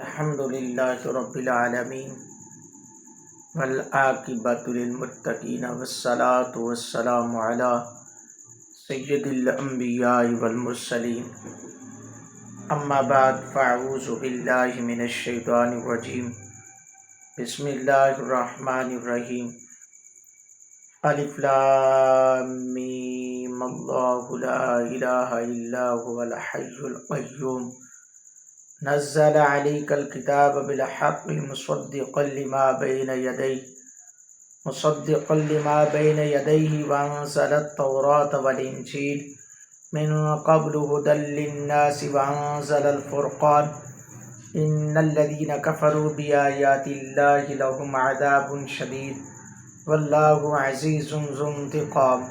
الحمد لله رب العالمين والعاقبة للمتقين والصلاة والسلام على سيد الأنبياء والمرسلين أما بعد فأعوذ بالله من الشيطان الرجيم بسم الله الرحمن الرحيم ألف لام ميم الله لا إله إلا هو الحي القيوم نزل عليك الكتاب بالحق مصدقا لما بين يديه وأنزل التوراة والإنجيل من قبل هدى للناس وأنزل الفرقان إن الذين كفروا بآيات الله لهم عذاب شديد والله عزيز ذو انتقام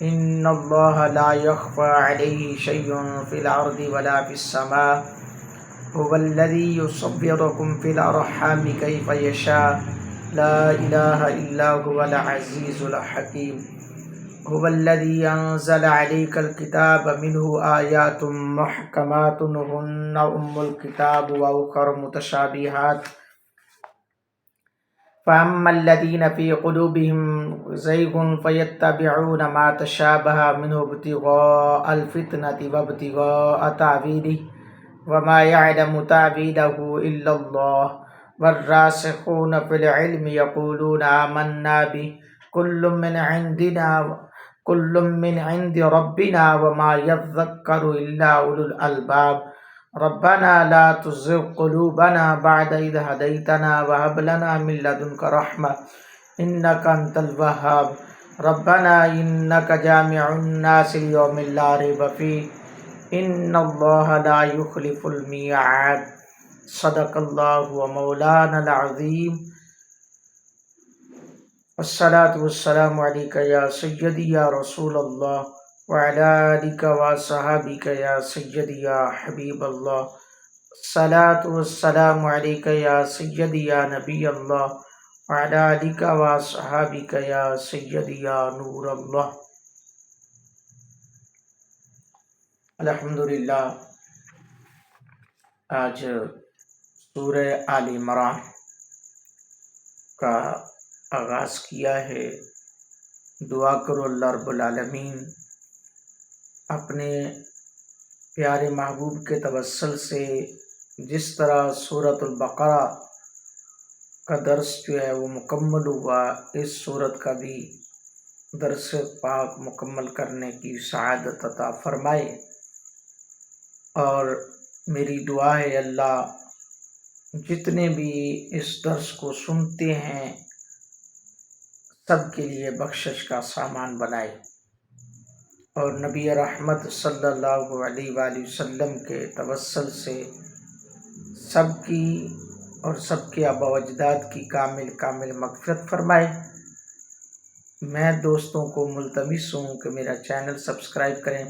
إن الله لا يخفى عليه شيء في الأرض ولا في السماء هو الذي يصوركم في الأرحام كيف يشاء لا إله إلا هو العزيز الحكيم هو الذي أنزل عليك الكتاب منه آيات محكمات هن أم الكتاب وأخر متشابهات فأما الذين في قلوبهم زيغ فيتبعون ما تشابه منه ابتغاء الفتنة وابتغاء تأويله وما يعلم تأويله إلا الله والراسخون في العلم يقولون آمنا به كل من عند ربنا وما يذكر إلا أولو الألباب ربنا لا تزغ قلوبنا بعد إذ هديتنا وهب لنا من لدنك رحمة إنك أنت الوهاب ربنا إنك جامع الناس ليوم لا ريب فيه إن الله لا يخلف الميعاد صدق الله ومولانا العظيم والصلاة والسلام عليك يا سيدي يا رسول الله وعلى آلك وصحابك يا سيدي يا حبيب الله الصلاة والسلام عليك يا سيدي يا نبي الله وعلى آلك وصحابك يا سيدي يا نور الله الحمدللہ آج سورہ آل عمران کا آغاز کیا ہے۔ دعا کرو اللہ رب العالمین اپنے پیارے محبوب کے توسل سے جس طرح سورۃ البقرہ کا درس جو ہے وہ مکمل ہوا، اس سورت کا بھی درس پاک مکمل کرنے کی سعادت عطا فرمائے۔ اور میری دعا ہے اللہ جتنے بھی اس درس کو سنتے ہیں سب کے لیے بخشش کا سامان بنائے، اور نبی رحمت صلی اللہ علیہ وآلہ وسلم کے توسل سے سب کی اور سب کے آباء و اجداد کی کامل مغفرت فرمائے۔ میں دوستوں کو ملتمس ہوں کہ میرا چینل سبسکرائب کریں،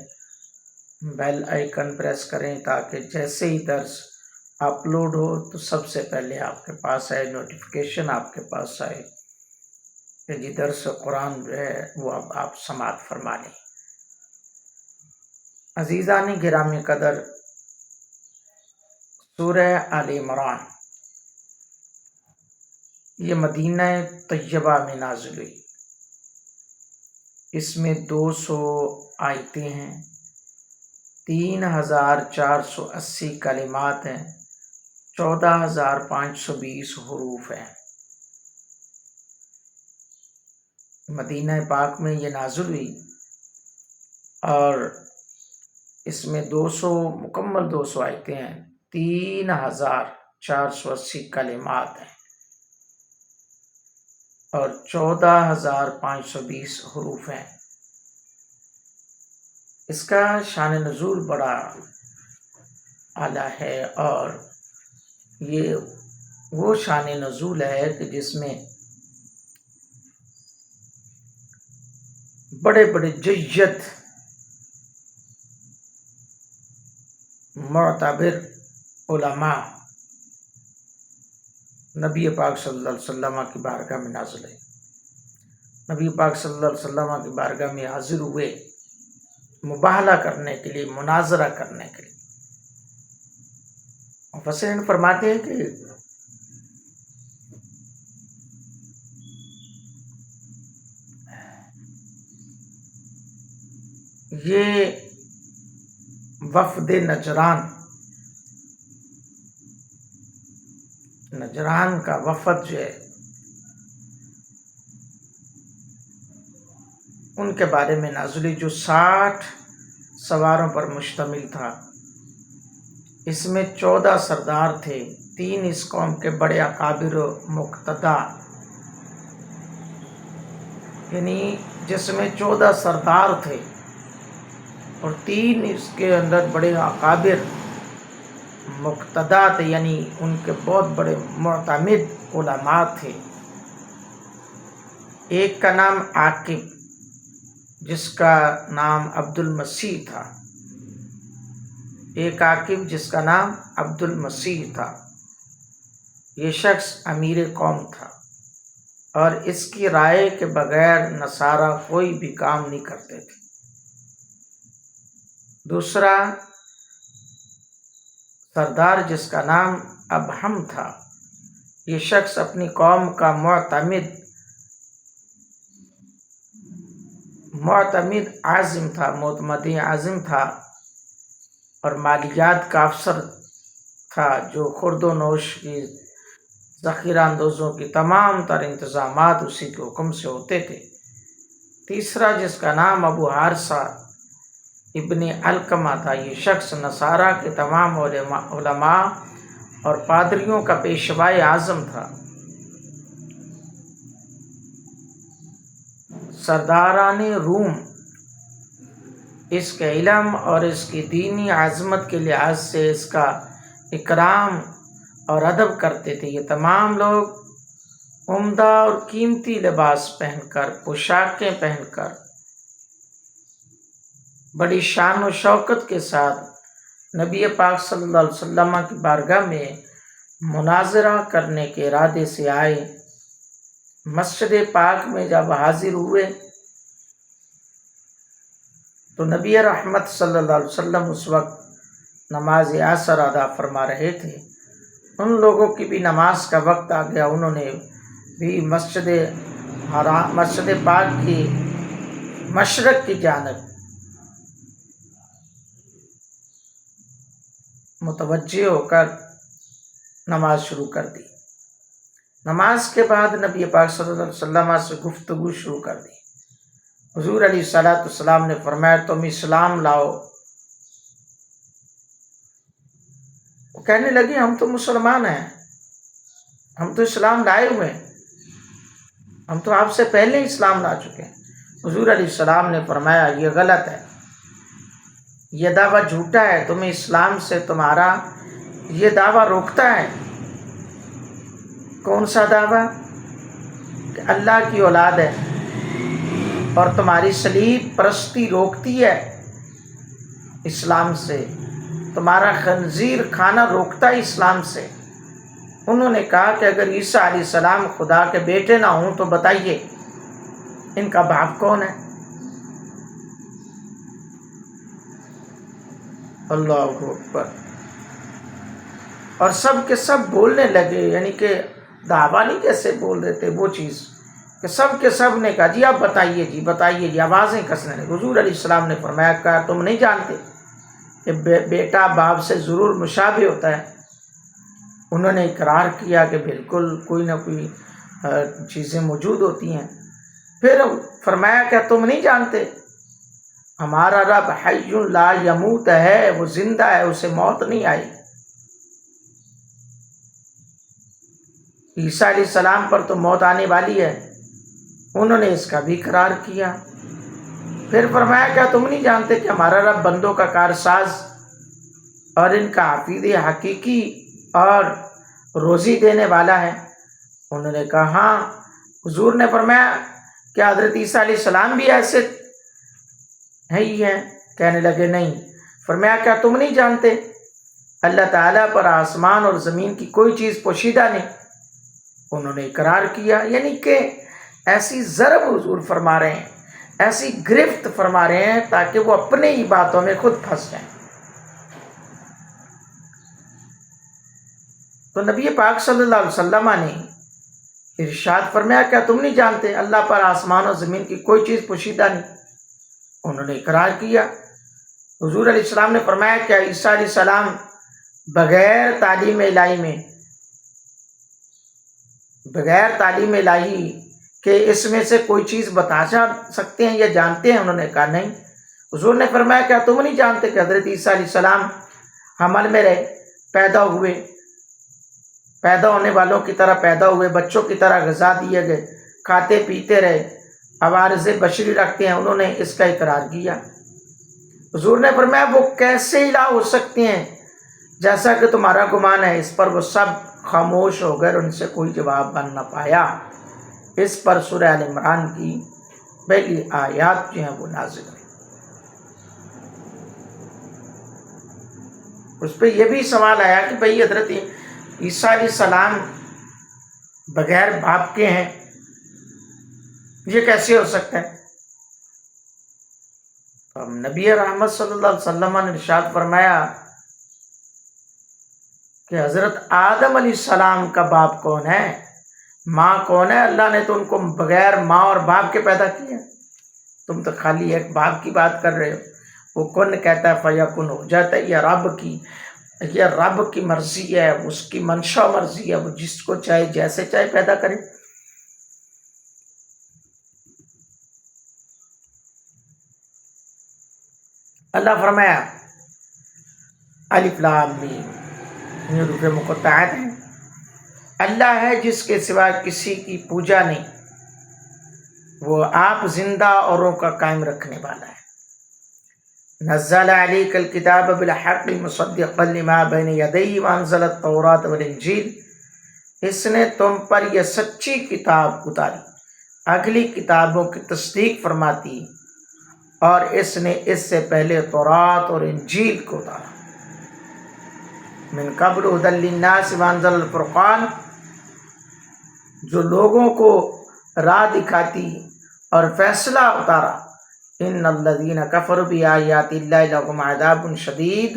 بیل آئیکن پریس کریں تاکہ جیسے ہی درس اپلوڈ ہو تو سب سے پہلے آپ کے پاس آئے، نوٹیفیکیشن آپ کے پاس آئے کہ جی درس قرآن جو ہے وہ اب آپ سماعت فرما لیں۔ عزیزان گرامی قدر، سورہ آل عمران یہ مدینہ طیبہ میں نازل ہوئی۔ اس میں 200 آیتیں ہیں، 3480 کلمات ہیں، 14520 حروف ہیں۔ مدینہ پاک میں یہ نازل ہوئی اور اس میں 200 آیتیں ہیں، 3480 کلمات ہیں اور 14520 حروف ہیں۔ اس کا شان نزول بڑا اعلیٰ ہے، اور یہ وہ شان نزول ہے کہ جس میں بڑے بڑے جید معتبر علماء نبی پاک صلی اللہ علیہ وسلم کی بارگاہ میں نازل ہے۔ نبی پاک صلی اللہ علیہ وسلم کی بارگاہ میں حاضر ہوئے مباہلہ کرنے کے لیے، مناظرہ کرنے کے لیے۔ مفسرین فرماتے ہیں کہ یہ وفد نجران کا وفد جو ہے ان کے بارے میں نازل ہوئی، جو 60 سواروں پر مشتمل تھا۔ اس میں 14 سردار تھے، 3 اس قوم کے بڑے اکابر و مقتدا، یعنی جس میں 14 سردار تھے اور 3 اس کے اندر بڑے اکابر مقتدا تھے، یعنی ان کے بہت بڑے معتمد علماء تھے۔ ایک کا نام عاقب، جس کا نام عبد المسیح تھا، ایک عاقب جس کا نام عبد المسیح تھا۔ یہ شخص امیر قوم تھا اور اس کی رائے کے بغیر نصارہ کوئی بھی کام نہیں کرتے تھے۔ دوسرا سردار جس کا نام ابہم تھا، یہ شخص اپنی قوم کا معتمد عازم تھا، معتمد عازم تھا اور مالیات کا افسر تھا، جو خورد و نوش کی ذخیرہ اندوزوں کی تمام تر انتظامات اسی کے حکم سے ہوتے تھے۔ تیسرا جس کا نام ابو حارثہ ابن علقمہ تھا، یہ شخص نصارہ کے تمام علماء اور پادریوں کا پیشوائے اعظم تھا۔ سرداران روم اس کے علم اور اس کی دینی عظمت کے لحاظ سے اس کا اکرام اور ادب کرتے تھے۔ یہ تمام لوگ عمدہ اور قیمتی لباس پہن کر، پوشاکیں پہن کر، بڑی شان و شوکت کے ساتھ نبی پاک صلی اللہ علیہ وسلم کی بارگاہ میں مناظرہ کرنے کے ارادے سے آئے۔ مسجد پاک میں جب حاضر ہوئے تو نبی رحمت صلی اللہ علیہ وسلم اس وقت نماز عصر ادا فرما رہے تھے۔ ان لوگوں کی بھی نماز کا وقت آ گیا، انہوں نے بھی مسجد پاک کی مشرق کی جانب متوجہ ہو کر نماز شروع کر دی۔ نماز کے بعد نبی پاک صلی اللہ علیہ وسلم سے گفتگو شروع کر دی۔ حضور علیہ السلام نے فرمایا تم اسلام لاؤ۔ وہ کہنے لگے ہم تو مسلمان ہیں، ہم تو اسلام لائے ہوئے ہیں، ہم تو آپ سے پہلے اسلام لا چکے ہیں۔ حضور علیہ السلام نے فرمایا یہ غلط ہے، یہ دعویٰ جھوٹا ہے، تمہیں اسلام سے تمہارا یہ دعویٰ روکتا ہے۔ کون سا دعویٰ؟ کہ اللہ کی اولاد ہے، اور تمہاری صلیب پرستی روکتی ہے اسلام سے، تمہارا خنزیر کھانا روکتا ہے اسلام سے۔ انہوں نے کہا کہ اگر عیسیٰ علیہ السلام خدا کے بیٹے نہ ہوں تو بتائیے ان کا باپ کون ہے؟ اللہ اکبر۔ اور سب کے سب بولنے لگے، یعنی کہ دعویٰ نہیں کیسے رہے تھے وہ چیز کہ سب کے سب نے کہا جی آپ بتائیے جی بتائیے جی، آوازیں کسنے لگی۔ حضور علیہ السلام نے فرمایا کہ تم نہیں جانتے کہ بیٹا باپ سے ضرور مشابہ ہوتا ہے؟ انہوں نے اقرار کیا کہ بالکل کوئی نہ کوئی چیزیں موجود ہوتی ہیں۔ پھر فرمایا کہ تم نہیں جانتے ہمارا رب حی لا یموت ہے، وہ زندہ ہے، اسے موت نہیں آئی۔ عیسیٰ علیہ السلام پر تو موت آنے والی ہے، انہوں نے اس کا بھی اقرار کیا۔ پھر فرمایا کیا تم نہیں جانتے کہ ہمارا رب بندوں کا کارساز اور ان کا حفیظ حقیقی اور روزی دینے والا ہے؟ انہوں نے کہا ہاں۔ حضور نے فرمایا کہ حضرت عیسیٰ علیہ السلام بھی ایسے ہی ہیں؟ کہنے لگے نہیں۔ فرمایا کیا تم نہیں جانتے اللہ تعالیٰ پر آسمان اور زمین کی کوئی چیز پوشیدہ نہیں؟ انہوں نے اقرار کیا۔ یعنی کہ ایسی ضرب حضور فرما رہے ہیں، ایسی گرفت فرما رہے ہیں تاکہ وہ اپنے ہی باتوں میں خود پھنس جائیں۔ تو نبی پاک صلی اللہ علیہ وسلم نے ارشاد فرمایا کیا تم نہیں جانتے اللہ پر آسمان و زمین کی کوئی چیز پوشیدہ نہیں؟ انہوں نے اقرار کیا۔ حضور علیہ السلام نے فرمایا کیا عیسیٰ علیہ السلام بغیر تعلیم الہی کہ اس میں سے کوئی چیز بتا سکتے ہیں یا جانتے ہیں؟ انہوں نے کہا نہیں۔ حضور نے فرمایا کیا تم نہیں جانتے کہ حضرت عیسیٰ علیہ السلام حمل میں رہے، پیدا ہونے والوں کی طرح پیدا ہوئے، بچوں کی طرح غذا دیے گئے، کھاتے پیتے رہے، عوارض بشری رکھتے ہیں، انہوں نے اس کا اقرار کیا۔ حضور نے فرمایا وہ کیسے الہ ہو سکتے ہیں جیسا کہ تمہارا گمان ہے؟ اس پر وہ سب خاموش ہو گئے اور ان سے کوئی جواب بن نہ پایا۔ اس پر سورہ آل عمران کی پہلی آیات جو ہیں وہ نازل ہوئی۔ اس پہ یہ بھی سوال آیا کہ بھئی حضرت عیسیٰ علیہ السلام بغیر باپ کے ہیں، یہ کیسے ہو سکتا ہے؟ نبی رحمت صلی اللہ علیہ وسلم نے ارشاد فرمایا کہ حضرت آدم علیہ السلام کا باپ کون ہے، ماں کون ہے؟ اللہ نے تو ان کو بغیر ماں اور باپ کے پیدا کیا۔ تم تو خالی ایک باپ کی بات کر رہے ہو۔ وہ کن کہتا ہے فیکن ہو جاتا ہے۔ یہ رب کی مرضی ہے، اس کی منشا مرضی ہے، وہ جس کو چاہے جیسے چاہے پیدا کرے۔ اللہ فرمایا الف لام میم، یہ حروف مقطعات ہیں۔ اللہ ہے جس کے سوا کسی کی پوجا نہیں، وہ آپ زندہ اوروں کا قائم رکھنے والا ہے۔ نزل علیک الکتاب بالحق مصدقا لما بین یدیہ وانزل التوراۃ والانجیل، اس نے تم پر یہ سچی کتاب اتاری، اگلی کتابوں کی تصدیق فرماتی، اور اس نے اس سے پہلے تورات اور انجیل کو اتارا۔ من قبل ھدی للناس وانزل الفرقان، جو لوگوں کو راہ دکھاتی اور فیصلہ اتارا۔ ان الذین کفروا بآیات اللہ لہم عذاب شدید،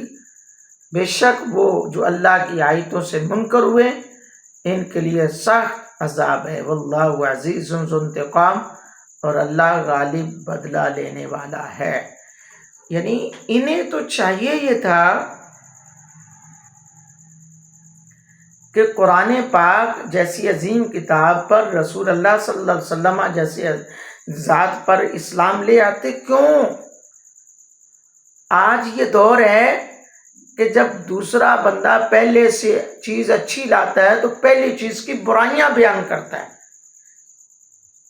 بے شک وہ جو اللہ کی آیتوں سے منکر ہوئے ان کے لیے سخت عذاب ہے۔ واللہ عزیز ذو انتقام، اور اللہ غالب بدلہ لینے والا ہے۔ یعنی انہیں تو چاہیے یہ تھا کہ قرآن پاک جیسی عظیم کتاب پر رسول اللہ صلی اللہ علیہ وسلم جیسی ذات پر اسلام لے آتے۔ کیوں؟ آج یہ دور ہے کہ جب دوسرا بندہ پہلے سے چیز اچھی لاتا ہے تو پہلی چیز کی برائیاں بیان کرتا ہے۔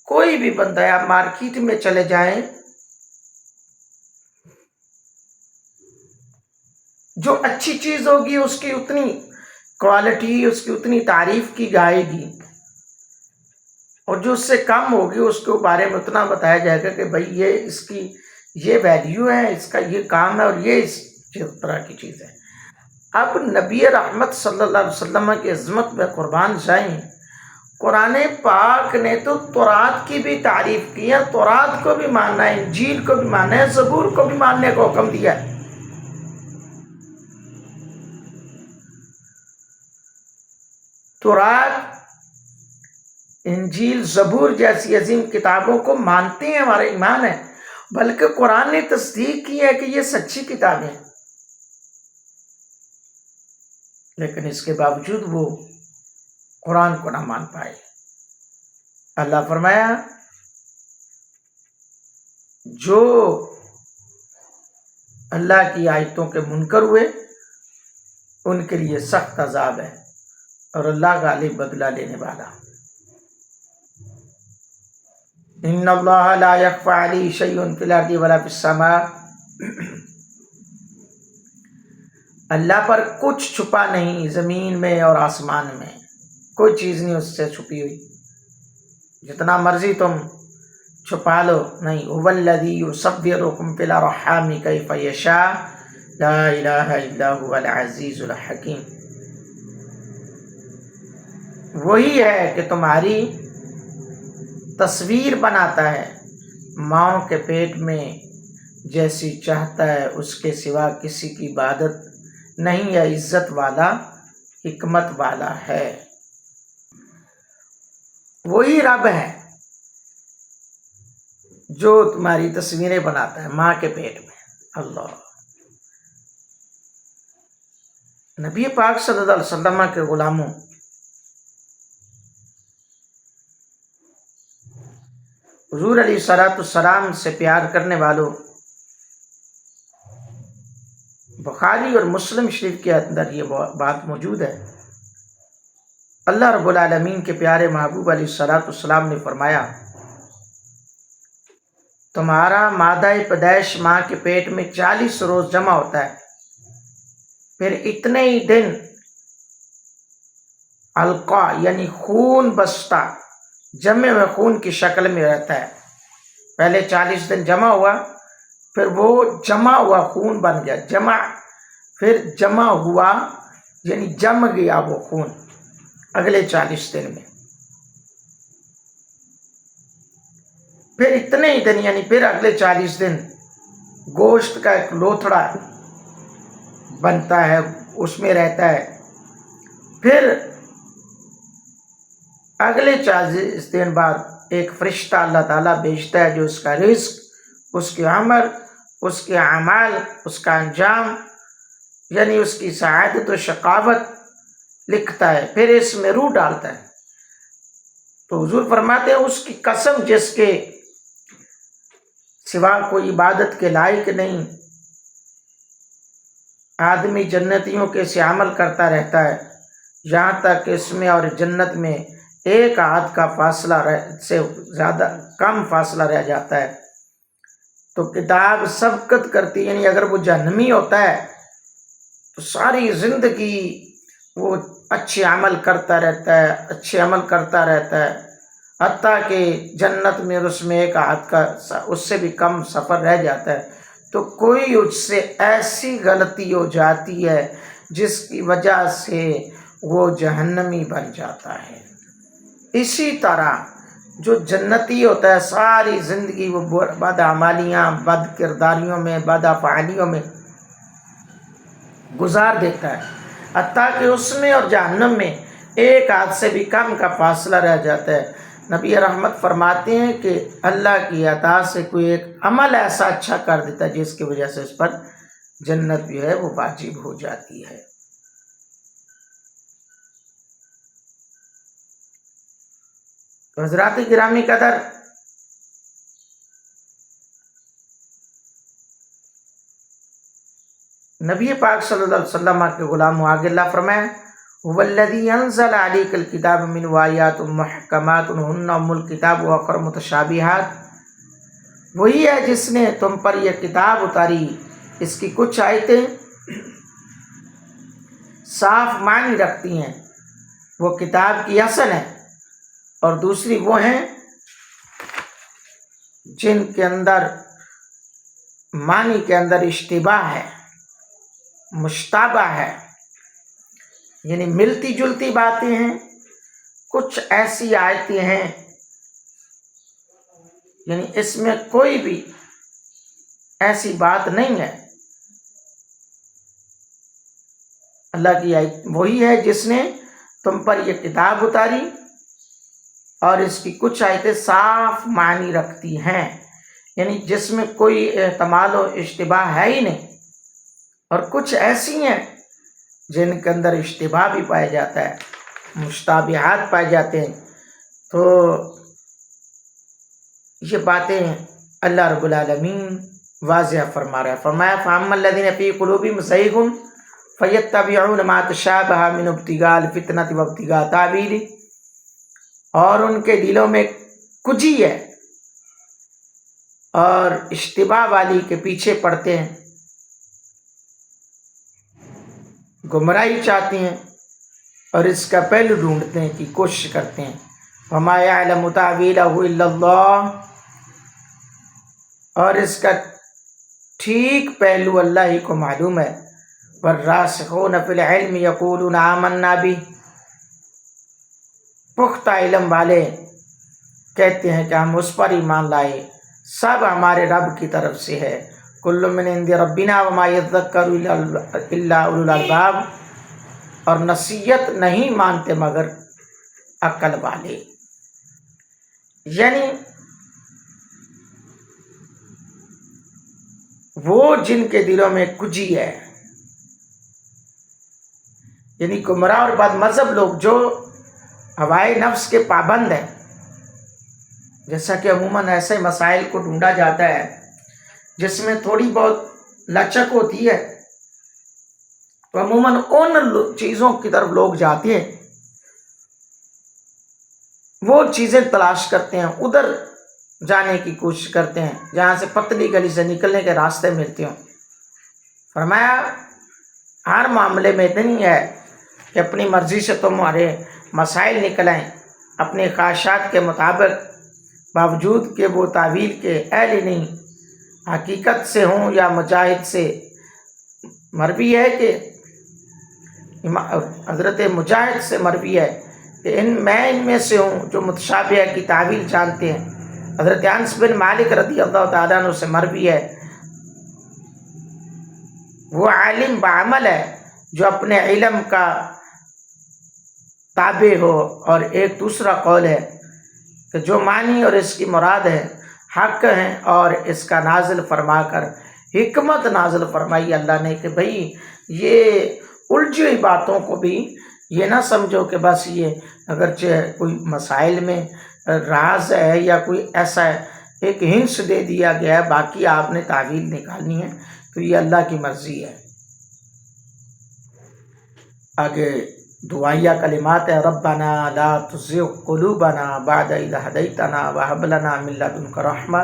کوئی بھی بندہ ہے، آپ مارکیٹ میں چلے جائیں، جو اچھی چیز ہوگی اس کی اتنی کوالٹی، اس کی اتنی تعریف کی جائے گی، اور جو اس سے کم ہوگی اس کے بارے میں اتنا بتایا جائے گا کہ بھئی یہ اس کی یہ ویلیو ہے، اس کا یہ کام ہے، اور یہ اس طرح کی چیز ہے۔ اب نبی رحمت صلی اللہ علیہ وسلم کی عظمت میں قربان جائیں، قرآن پاک نے تو تورات کی بھی تعریف کی ہے، تورات کو بھی ماننا ہے، انجیل کو بھی ماننا ہے، زبور کو بھی ماننے کو حکم دیا ہے۔ تورات، انجیل، زبور جیسی عظیم کتابوں کو مانتے ہیں، ہمارا ایمان ہے، بلکہ قرآن نے تصدیق کی ہے کہ یہ سچی کتابیں ہیں، لیکن اس کے باوجود وہ قرآن کو نہ مان پائے۔ اللہ فرمایا جو اللہ کی آیتوں کے منکر ہوئے ان کے لیے سخت عذاب ہے، اور اللہ غالب بدلہ لینے والا۔ ان اللہ لا یخفی علیہ شیء فی الارض ولا فی السماء، اللہ پر کچھ چھپا نہیں، زمین میں اور آسمان میں کوئی چیز نہیں اس سے چھپی ہوئی، جتنا مرضی تم چھپا لو نہیں۔ هو الذی یصورکم فی الارحام کیف یشاء لا الہ الا هو العزیز الحکیم، وہی ہے کہ تمہاری تصویر بناتا ہے ماں کے پیٹ میں جیسی چاہتا ہے، اس کے سوا کسی کی عبادت نہیں ہے، عزت والا حکمت والا ہے۔ وہی رب ہے جو تمہاری تصویریں بناتا ہے ماں کے پیٹ میں۔ اللہ، نبی پاک صلی اللہ علیہ وسلم کے غلاموں، حضور علیہ الصلوۃ والسلام سے پیار کرنے والوں، بخاری اور مسلم شریف کے اندر یہ بات موجود ہے۔ اللہ رب العالمین کے پیارے محبوب علیہ الصلوۃ والسلام نے فرمایا، تمہارا مادہ پیدائش ماں کے پیٹ میں 40 روز جمع ہوتا ہے، پھر اتنے ہی دن القا یعنی خون بستہ جمع میں خون کی شکل میں رہتا ہے۔ پہلے 40 دن جمع ہوا، پھر وہ جمع ہوا خون بن گیا، پھر جمع ہوا یعنی جم گیا وہ خون اگلے 40 دن میں، پھر اتنے ہی دن یعنی پھر اگلے 40 دن گوشت کا ایک لوتھڑا بنتا ہے، اس میں رہتا ہے، پھر اگلے 40 دن بعد ایک فرشتہ اللہ تعالیٰ بھیجتا ہے جو اس کا رزق، اس کے عمل، اس کے اعمال، اس کا انجام یعنی اس کی سعادت و شقاوت لکھتا ہے، پھر اس میں روح ڈالتا ہے۔ تو حضور فرماتے ہیں اس کی قسم جس کے سوا کوئی عبادت کے لائق نہیں، آدمی جنتیوں کے سے عمل کرتا رہتا ہے یہاں تک کہ اس میں اور جنت میں ایک ہاتھ کا فاصلہ سے زیادہ کم فاصلہ رہ جاتا ہے، تو کتاب سبقت کرتی ہے، یعنی اگر وہ جہنمی ہوتا ہے تو ساری زندگی وہ اچھے عمل کرتا رہتا ہے، اچھے عمل کرتا رہتا ہے، حتیٰ کہ جنت میں اس میں ایک ہاتھ کا اس سے بھی کم سفر رہ جاتا ہے، تو کوئی اس سے ایسی غلطی ہو جاتی ہے جس کی وجہ سے وہ جہنمی بن جاتا ہے۔ اسی طرح جو جنتی ہوتا ہے ساری زندگی وہ بد اعمالیاں، بد کرداریوں میں، بد افعالیوں میں گزار دیتا ہے، حتیٰ کہ اس میں اور جہنم میں ایک ہاتھ سے بھی کم کا فاصلہ رہ جاتا ہے۔ نبی رحمت فرماتے ہیں کہ اللہ کی عطا سے کوئی ایک عمل ایسا اچھا کر دیتا ہے جس کی وجہ سے اس پر جنت بھی ہے وہ واجب ہو جاتی ہے۔ تو حضرات گرامی قدر، نبی پاک صلی اللہ علیہ وسلم کے غلام آگے اللہ فرمائے، هو الذی انزل علیک الکتاب منہ آیات محکمات ہن ام الکتاب واخر متشابہات، وہی ہے جس نے تم پر یہ کتاب اتاری، اس کی کچھ آیتیں صاف معنی رکھتی ہیں، وہ کتاب کی اصل ہے، اور دوسری وہ ہیں جن کے اندر معنی کے اندر اشتباہ ہے، مشتبہ ہے، یعنی ملتی جلتی باتیں ہیں، کچھ ایسی آیتیں ہیں یعنی اس میں کوئی بھی ایسی بات نہیں ہے۔ اللہ کی آیت وہی ہے جس نے تم پر یہ کتاب اتاری اور اس کی کچھ آیتیں صاف معنی رکھتی ہیں، یعنی جس میں کوئی احتمال و اشتباہ ہے ہی نہیں، اور کچھ ایسی ہیں جن کے اندر اشتباہ بھی پایا جاتا ہے، مشتبہات پائے جاتے ہیں۔ تو یہ باتیں اللہ رب العالمین واضح فرما رہا ہے، فرمایا فَأَمَّا الَّذِينَ فِي قُلُوبِهِمْ زَيْغٌ فَيَتَّبِعُونَ مَا تَشَابَهَ مِنْهُ ابْتِغَاءَ الْفِتْنَةِ وَابْتِغَاءَ تَأْوِيلِهِ، اور ان کے دلوں میں کجی ہے اور اشتباہ والی کے پیچھے پڑتے ہیں، گمراہی چاہتے ہیں اور اس کا پہلو ڈھونڈتے ہیں کی کوشش کرتے ہیں۔ وَمَا يَعْلَمُ تَأْوِيلَهُ إِلَّا اللَّهُ، اور اس کا ٹھیک پہلو اللہ ہی کو معلوم ہے۔ وَالرَّاسِخُونَ فِي الْعِلْمِ يَقُولُونَ آمَنَّا بِهِ، پختہ علم والے کہتے ہیں کہ ہم اس پر ایمان لائے، سب ہمارے رب کی طرف سے ہے، کل من عند ربنا وما يذکر الا اولو الالباب، اور نصیحت نہیں مانتے مگر عقل والے. یعنی وہ جن کے دلوں میں کجی ہے، یعنی گمراہ اور بد مذہب لوگ جو ہوائے نفس کے پابند ہیں. جیسا کہ عموماً ایسے مسائل کو ڈھونڈا جاتا ہے جس میں تھوڑی بہت لچک ہوتی ہے، تو عموماً ان چیزوں کی طرف لوگ جاتے ہیں، وہ چیزیں تلاش کرتے ہیں، ادھر جانے کی کوشش کرتے ہیں جہاں سے پتلی گلی سے نکلنے کے راستے ملتے ہوں. فرمایا ہر معاملے میں نہیں ہے کہ اپنی مرضی سے تمہارے مسائل نکلیں اپنے خواہشات کے مطابق، باوجود کہ وہ تعویل کے اہل نہیں. حقیقت سے ہوں یا مجاہد سے. مروی ہے کہ حضرت مجاہد سے مروی ہے کہ میں ان میں سے ہوں جو متشابہ کی تعویل جانتے ہیں. حضرت انس بن مالک رضی اللہ تعالیٰ عنہ سے مروی ہے وہ عالم بعمل ہے جو اپنے علم کا تابع ہو. اور ایک دوسرا قول ہے کہ جو معنی اور اس کی مراد ہے حق ہیں اور اس کا نازل فرما کر حکمت نازل فرمائی اللہ نے کہ بھئی یہ الجھی ہوئی باتوں کو بھی یہ نہ سمجھو کہ بس یہ اگرچہ کوئی مسائل میں راز ہے یا کوئی ایسا ہے ایک ہنس دے دیا گیا ہے، باقی آپ نے تعویل نکالنی ہے تو یہ اللہ کی مرضی ہے. آگے دعائیہ کلمات ہے. ربنا لا تزغ قلوبنا بعد اذ ہدیتنا وہب لنا من لدنک رحمہ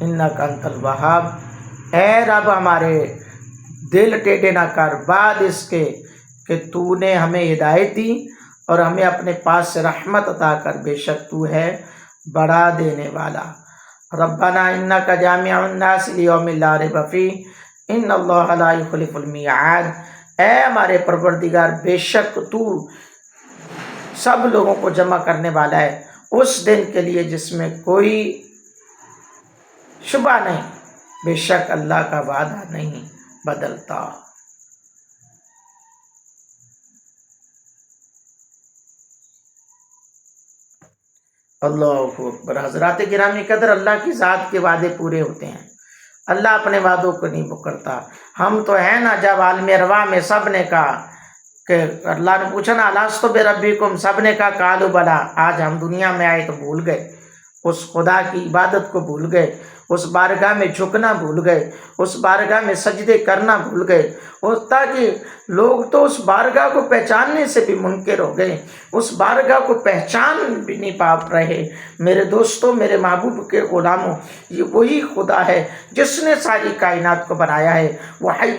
انک انت الوہاب. اے رب ہمارے دل ٹیڑے نہ کر بعد اس کے کہ تو نے ہمیں ہدایت دی اور ہمیں اپنے پاس سے رحمت عطا کر، بے شک تو ہے بڑا دینے والا. ربنا انک جامع الناس لیوم لا ریب فیہ ان اللہ لا یخلف المیعاد. اے ہمارے پروردگار بے شک تو سب لوگوں کو جمع کرنے والا ہے اس دن کے لیے جس میں کوئی شبہ نہیں، بے شک اللہ کا وعدہ نہیں بدلتا. اللہ اکبر. حضرات گرامی قدر، اللہ کی ذات کے وعدے پورے ہوتے ہیں، اللہ اپنے وعدوں کو نہیں مکرتا. ہم تو ہیں نا، جب عالم ارواح میں سب نے کہا کہ اللہ نے پوچھا نا الستو بربکم، سب نے کہا قالوا بلی. آج ہم دنیا میں آئے تو بھول گئے، اس خدا کی عبادت کو بھول گئے، اس بارگاہ میں جھکنا بھول گئے، اس بارگاہ میں سجدے کرنا بھول گئے. اور تاکہ لوگ تو اس بارگاہ کو پہچاننے سے بھی منکر ہو گئے، اس بارگاہ کو پہچان بھی نہیں پا رہے. میرے دوستوں، میرے محبوب کے غلاموں، یہ وہی خدا ہے جس نے ساری کائنات کو بنایا ہے. وہ حی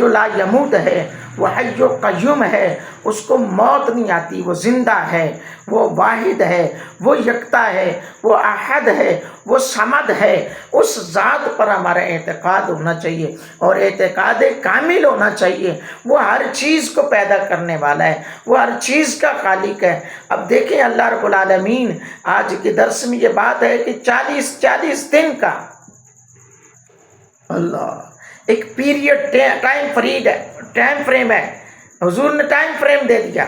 لا یموت ہے، وہ حی قیوم ہے، اس کو موت نہیں آتی، وہ زندہ ہے، وہ واحد ہے، وہ یکتا ہے، وہ احد ہے، وہ صمد ہے. اس ذات پر ہمارا اعتقاد ہونا چاہیے اور اعتقاد کامل ہونا چاہیے. وہ ہر چیز کو پیدا کرنے والا ہے، وہ ہر چیز کا خالق ہے. اب دیکھیں اللہ رب العالمین، آج کے درس میں یہ بات ہے کہ 40 دن کا اللہ ایک پیریڈ ٹائم فریم ہے. حضور نے ٹائم فریم دے دیا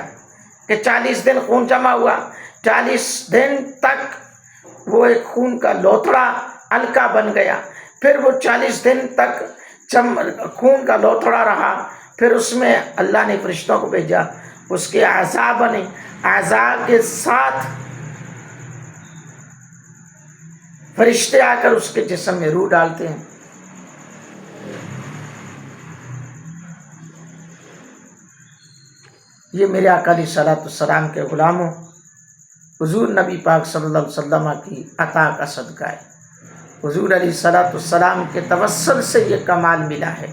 کہ 40 دن خون جمع ہوا، 40 دن تک وہ ایک خون کا لوتھڑا الکا بن گیا. پھر وہ 40 دن تک خون کا لوتھڑا رہا. پھر اس میں اللہ نے فرشتوں کو بھیجا، اس کے اعضاء بنے، اعضاء کے ساتھ فرشتے آ کر اس کے جسم میں روح ڈالتے ہیں. یہ میرے آقا علیہ الصلوۃ والسلام کے غلاموں، حضور نبی پاک صلی اللہ علیہ وسلم کی عطا کا صدقہ ہے. حضور علیہ الصلوۃ والسلام کے توسل سے یہ کمال ملا ہے.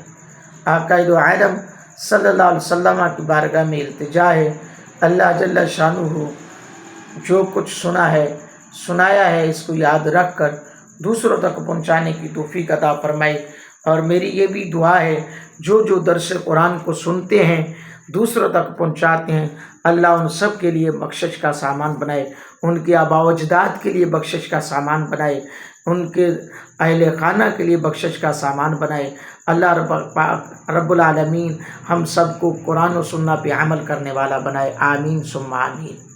آقا دو عالم صلی اللہ علیہ وسلم کی بارگاہ میں التجا ہے، اللہ جل شانہ جو کچھ سنا ہے سنایا ہے اس کو یاد رکھ کر دوسروں تک پہنچانے کی توفیق عطا فرمائے. اور میری یہ بھی دعا ہے جو درس قرآن کو سنتے ہیں دوسروں تک پہنچاتے ہیں، اللہ ان سب کے لیے بخشش کا سامان بنائے، ان کے آباء و اجداد کے لیے بخشش کا سامان بنائے. ان کے اہل خانہ کے لیے بخشش کا سامان بنائے۔ اللہ رب العالمین ہم سب کو قرآن و سنت پہ عمل کرنے والا بنائے، آمین ثم آمین۔